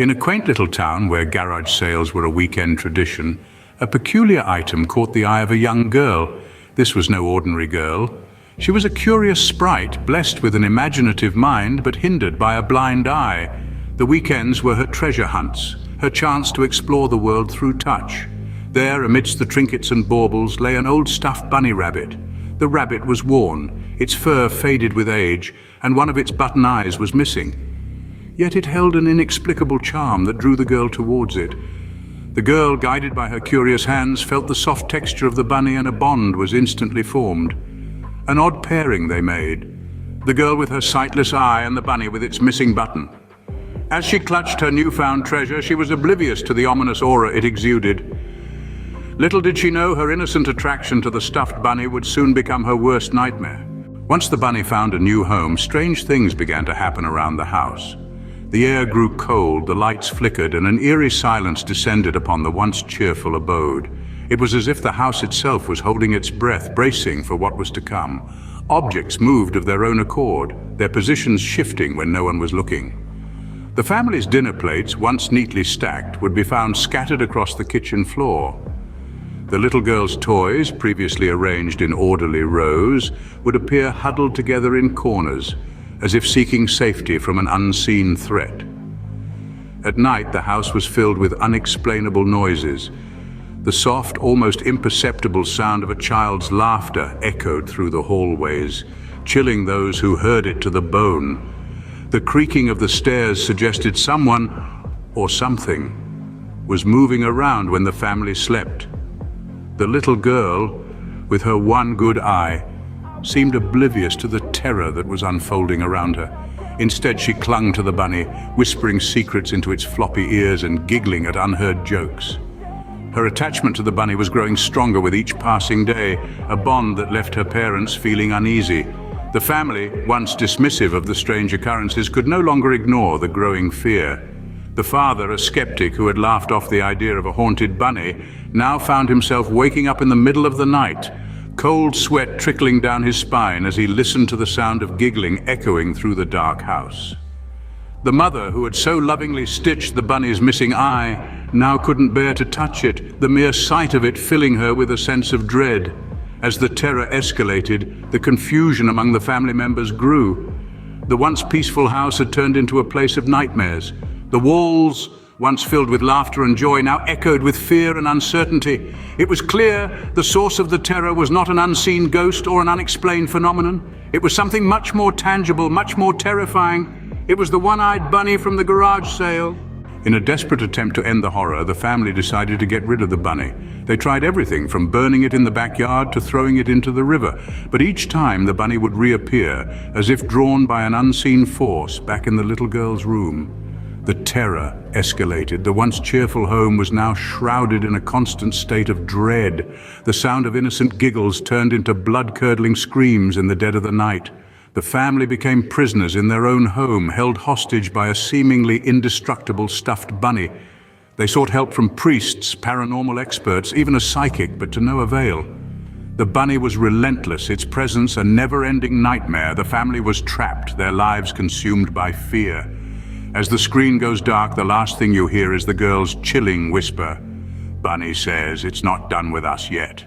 In a quaint little town where garage sales were a weekend tradition, a peculiar item caught the eye of a young girl. This was no ordinary girl. She was a curious sprite, blessed with an imaginative mind, but hindered by a blind eye. The weekends were her treasure hunts, her chance to explore the world through touch. There, amidst the trinkets and baubles, lay an old stuffed bunny rabbit. The rabbit was worn, its fur faded with age, and one of its button eyes was missing. Yet it held an inexplicable charm that drew the girl towards it. The girl, guided by her curious hands, felt the soft texture of the bunny, and a bond was instantly formed. An odd pairing they made, the girl with her sightless eye and the bunny with its missing button. As she clutched her newfound treasure, she was oblivious to the ominous aura it exuded. Little did she know her innocent attraction to the stuffed bunny would soon become her worst nightmare. Once the bunny found a new home, strange things began to happen around the house. The air grew cold, the lights flickered, and an eerie silence descended upon the once cheerful abode. It was as if the house itself was holding its breath, bracing for what was to come. Objects moved of their own accord, their positions shifting when no one was looking. The family's dinner plates, once neatly stacked, would be found scattered across the kitchen floor. The little girl's toys, previously arranged in orderly rows, would appear huddled together in corners, as if seeking safety from an unseen threat. At night, the house was filled with unexplainable noises. The soft, almost imperceptible sound of a child's laughter echoed through the hallways, chilling those who heard it to the bone. The creaking of the stairs suggested someone, or something, was moving around when the family slept. The little girl, with her one good eye, seemed oblivious to the terror that was unfolding around her. Instead, she clung to the bunny, whispering secrets into its floppy ears and giggling at unheard jokes. Her attachment to the bunny was growing stronger with each passing day, a bond that left her parents feeling uneasy. The family, once dismissive of the strange occurrences, could no longer ignore the growing fear. The father, a skeptic who had laughed off the idea of a haunted bunny, now found himself waking up in the middle of the night, cold sweat trickling down his spine as he listened to the sound of giggling echoing through the dark house. The mother, who had so lovingly stitched the bunny's missing eye, now couldn't bear to touch it, the mere sight of it filling her with a sense of dread. As the terror escalated, the confusion among the family members grew. The once peaceful house had turned into a place of nightmares. The walls, once filled with laughter and joy, now echoed with fear and uncertainty. It was clear the source of the terror was not an unseen ghost or an unexplained phenomenon. It was something much more tangible, much more terrifying. It was the one-eyed bunny from the garage sale. In a desperate attempt to end the horror, the family decided to get rid of the bunny. They tried everything from burning it in the backyard to throwing it into the river. But each time the bunny would reappear, as if drawn by an unseen force, back in the little girl's room. The terror escalated. The once cheerful home was now shrouded in a constant state of dread. The sound of innocent giggles turned into blood-curdling screams in the dead of the night. The family became prisoners in their own home, held hostage by a seemingly indestructible stuffed bunny. They sought help from priests, paranormal experts, even a psychic, but to no avail. The bunny was relentless, its presence a never-ending nightmare. The family was trapped, their lives consumed by fear. As the screen goes dark, the last thing you hear is the girl's chilling whisper. "Bunny says it's not done with us yet."